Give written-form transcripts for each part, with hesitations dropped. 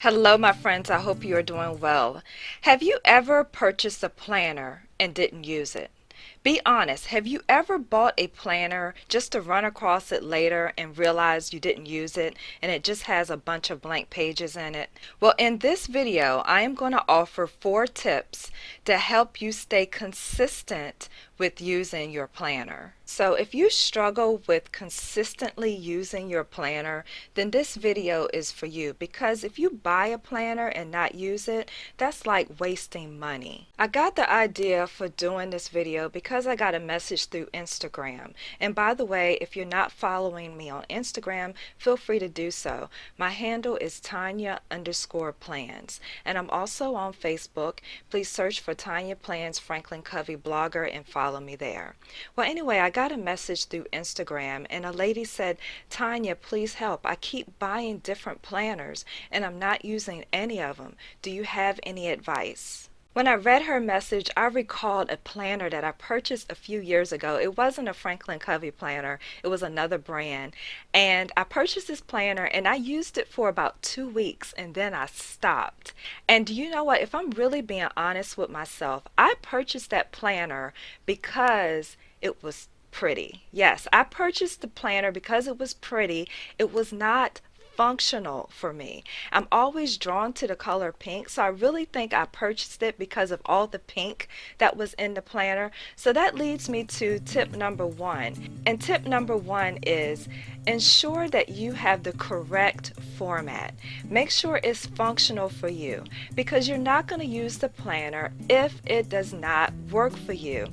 Hello, my friends. I hope you are doing well. Have you ever purchased a planner and didn't use it? Be honest, have you ever bought a planner just to run across it later and realize you didn't use it and it just has a bunch of blank pages in it? Well, in this video, I am going to offer 4 tips to help you stay consistent with using your planner. So if you struggle with consistently using your planner, then this video is for you, because if you buy a planner and not use it, that's like wasting money. I got the idea for doing this video because I got a message through Instagram. And by the way, if you're not following me on Instagram, feel free to do so. My handle is Tonya_plans. And I'm also on Facebook. Please search for Tonya Plans Franklin Covey blogger and follow me there. Well, anyway, I got a message through Instagram and a lady said, "Tonya, please help. I keep buying different planners and I'm not using any of them. Do you have any advice?" When I read her message, I recalled a planner that I purchased a few years ago. It wasn't a Franklin Covey planner, it was another brand. And I purchased this planner and I used it for about 2 weeks and then I stopped. And do you know what? If I'm really being honest with myself, I purchased that planner because it was pretty. Yes, I purchased the planner because it was pretty. It was not functional for me. I'm always drawn to the color pink, so I really think I purchased it because of all the pink that was in the planner. So that leads me to tip number 1. And tip number 1 is ensure that you have the correct format. Make sure it's functional for you, because you're not going to use the planner if it does not work for you.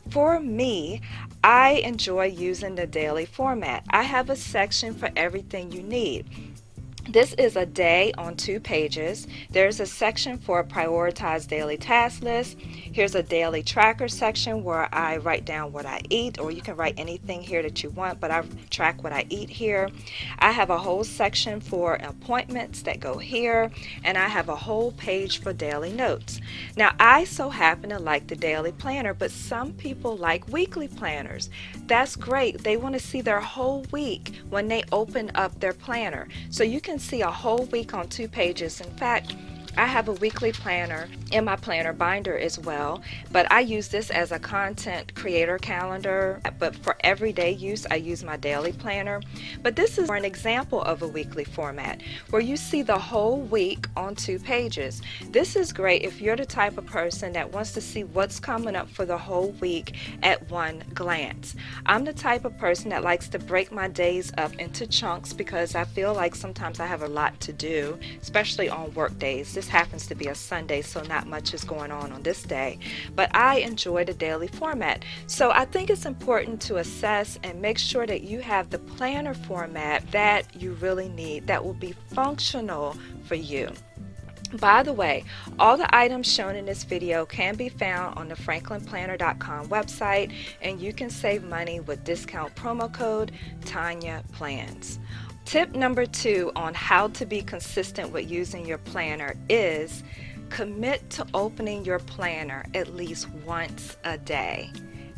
For me, I enjoy using the daily format. I have a section for everything you need. This is a day on 2 pages. There's a section for a prioritized daily task list. Here's a daily tracker section where I write down what I eat, or you can write anything here that you want, but I track what I eat here. I have a whole section for appointments that go here, and I have a whole page for daily notes. Now, I so happen to like the daily planner, but some people like weekly planners. That's great. They want to see their whole week when they open up their planner. So you can see a whole week on 2 pages. In fact, I have a weekly planner in my planner binder as well, but I use this as a content creator calendar. But for everyday use, I use my daily planner. But this is an example of a weekly format where you see the whole week on 2 pages. This is great if you're the type of person that wants to see what's coming up for the whole week at one glance. I'm the type of person that likes to break my days up into chunks because I feel like sometimes I have a lot to do, especially on work days. This happens to be a Sunday, so not much is going on this day, but I enjoy the daily format. So I think it's important to assess and make sure that you have the planner format that you really need, that will be functional for you. By the way, all the items shown in this video can be found on the franklinplanner.com website, and you can save money with discount promo code Tonya Plans. Tip number 2 on how to be consistent with using your planner is commit to opening your planner at least once a day.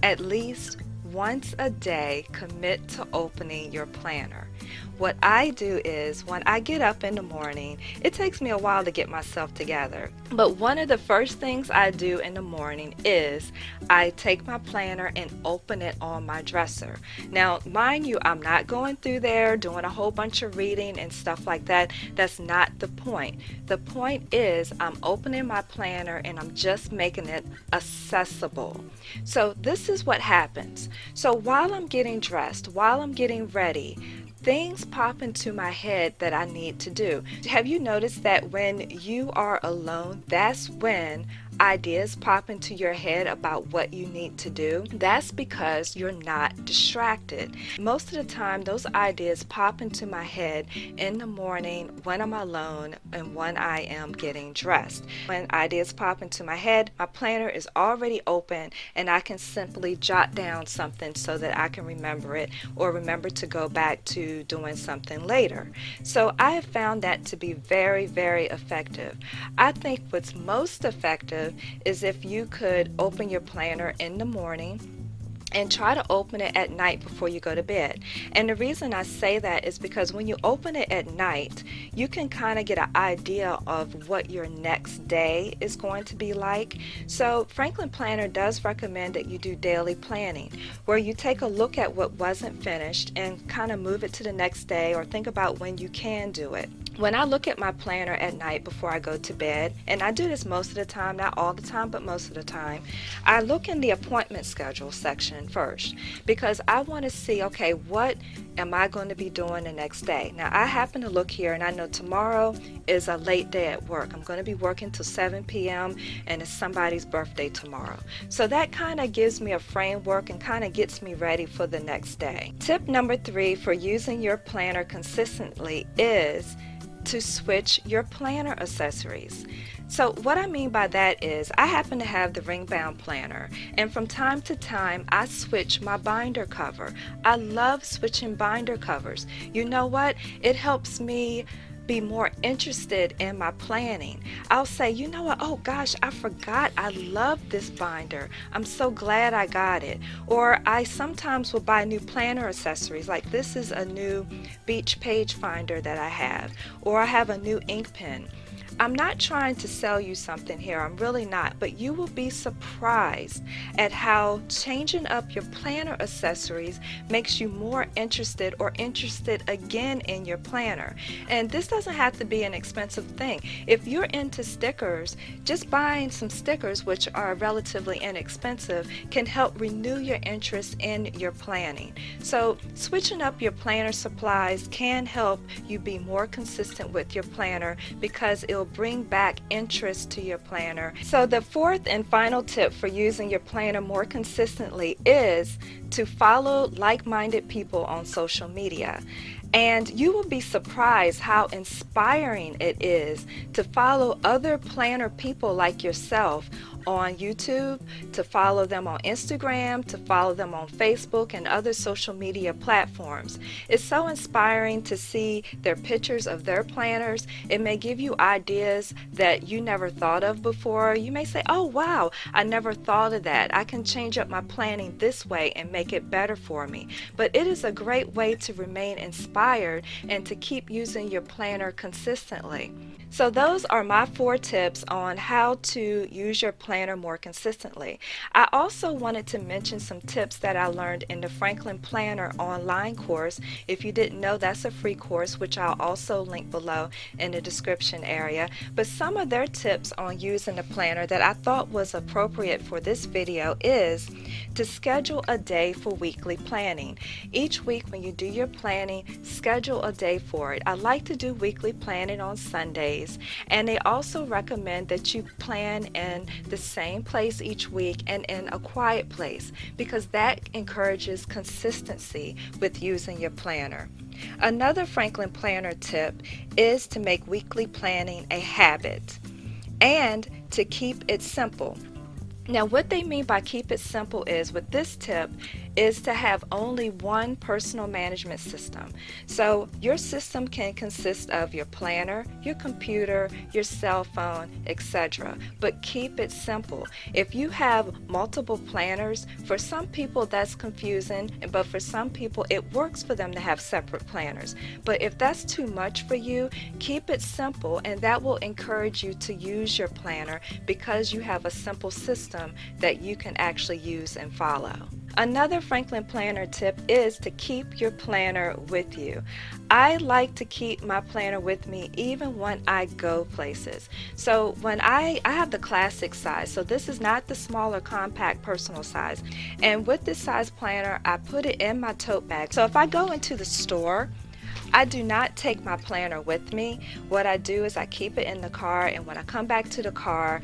At least once a day, commit to opening your planner. What I do is when I get up in the morning, it takes me a while to get myself together. But one of the first things I do in the morning is I take my planner and open it on my dresser. Now, mind you, I'm not going through there doing a whole bunch of reading and stuff like that. That's not the point. The point is I'm opening my planner and I'm just making it accessible. So this is what happens. So while I'm getting dressed, while I'm getting ready, things pop into my head that I need to do. Have you noticed that when you are alone, that's when ideas pop into your head about what you need to do? That's because you're not distracted. Most of the time, those ideas pop into my head in the morning when I'm alone and when I am getting dressed. When ideas pop into my head, my planner is already open and I can simply jot down something so that I can remember it or remember to go back to doing something later. So I have found that to be very, very effective. I think what's most effective is if you could open your planner in the morning and try to open it at night before you go to bed. And the reason I say that is because when you open it at night, you can kind of get an idea of what your next day is going to be like. So Franklin Planner does recommend that you do daily planning, where you take a look at what wasn't finished and kind of move it to the next day, or think about when you can do it. When I look at my planner at night before I go to bed, and I do this most of the time, not all the time, but most of the time, I look in the appointment schedule section first, because I want to see, okay, what am I going to be doing the next day? Now, I happen to look here and I know tomorrow is a late day at work. I'm going to be working till 7 p.m. and it's somebody's birthday tomorrow. So that kind of gives me a framework and kind of gets me ready for the next day. Tip number 3 for using your planner consistently is to switch your planner accessories. So what I mean by that is I happen to have the ring bound planner, and from time to time I switch my binder cover. I love switching binder covers. You know what? It helps me be more interested in my planning. I'll say, you know what, oh gosh, I forgot I love this binder. I'm so glad I got it. Or I sometimes will buy new planner accessories, like this is a new beach page finder that I have, or I have a new ink pen. I'm not trying to sell you something here, I'm really not, but you will be surprised at how changing up your planner accessories makes you more interested or interested again in your planner. And this doesn't have to be an expensive thing. If you're into stickers, just buying some stickers, which are relatively inexpensive, can help renew your interest in your planning. So switching up your planner supplies can help you be more consistent with your planner, because it'll bring back interest to your planner. So the 4th and final tip for using your planner more consistently is to follow like-minded people on social media. And you will be surprised how inspiring it is to follow other planner people like yourself on YouTube, to follow them on Instagram, to follow them on Facebook and other social media platforms. It's so inspiring to see their pictures of their planners. It may give you ideas that you never thought of before. You may say, oh wow, I never thought of that. I can change up my planning this way and make it better for me. But it is a great way to remain inspired and to keep using your planner consistently. So those are my 4 tips on how to use your planner more consistently. I also wanted to mention some tips that I learned in the Franklin Planner online course. If you didn't know, that's a free course, which I'll also link below in the description area. But some of their tips on using the planner that I thought was appropriate for this video is to schedule a day for weekly planning. Each week when you do your planning, schedule a day for it. I like to do weekly planning on Sundays. And they also recommend that you plan in the same place each week and in a quiet place, because that encourages consistency with using your planner. Another Franklin Planner tip is to make weekly planning a habit and to keep it simple. Now, what they mean by keep it simple is, with this tip, is to have only one personal management system. So your system can consist of your planner, your computer, your cell phone, etc. But keep it simple. If you have multiple planners, for some people that's confusing, but for some people it works for them to have separate planners. But if that's too much for you, keep it simple, and that will encourage you to use your planner, because you have a simple system that you can actually use and follow. Another Franklin Planner tip is to keep your planner with you. I like to keep my planner with me even when I go places. So when I have the classic size, so this is not the smaller compact personal size. And with this size planner, I put it in my tote bag. So if I go into the store, I do not take my planner with me. What I do is I keep it in the car, and when I come back to the car,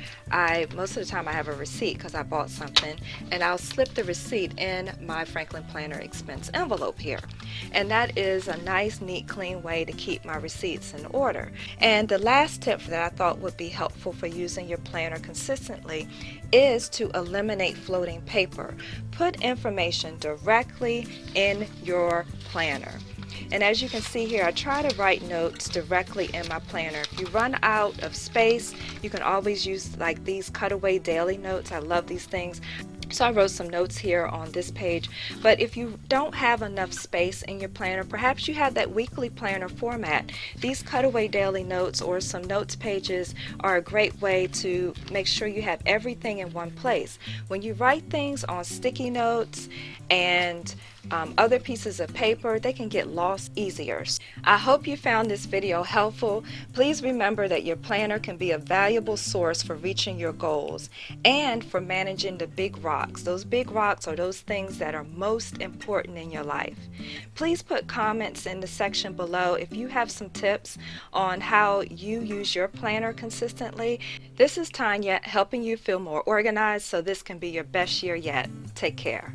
most of the time I have a receipt because I bought something, and I'll slip the receipt in my Franklin Planner expense envelope here. And that is a nice, neat, clean way to keep my receipts in order. And the last tip that I thought would be helpful for using your planner consistently is to eliminate floating paper. Put information directly in your planner. And as you can see here, I try to write notes directly in my planner. If you run out of space, you can always use like these cutaway daily notes. I love these things. So I wrote some notes here on this page, but if you don't have enough space in your planner, perhaps you have that weekly planner format. These cutaway daily notes or some notes pages are a great way to make sure you have everything in one place. When you write things on sticky notes and other pieces of paper, they can get lost easier. I hope you found this video helpful. Please remember that your planner can be a valuable source for reaching your goals and for managing the big rocks. Those big rocks are those things that are most important in your life. Please put comments in the section below if you have some tips on how you use your planner consistently. This is Tonya helping you feel more organized so this can be your best year yet. Take care.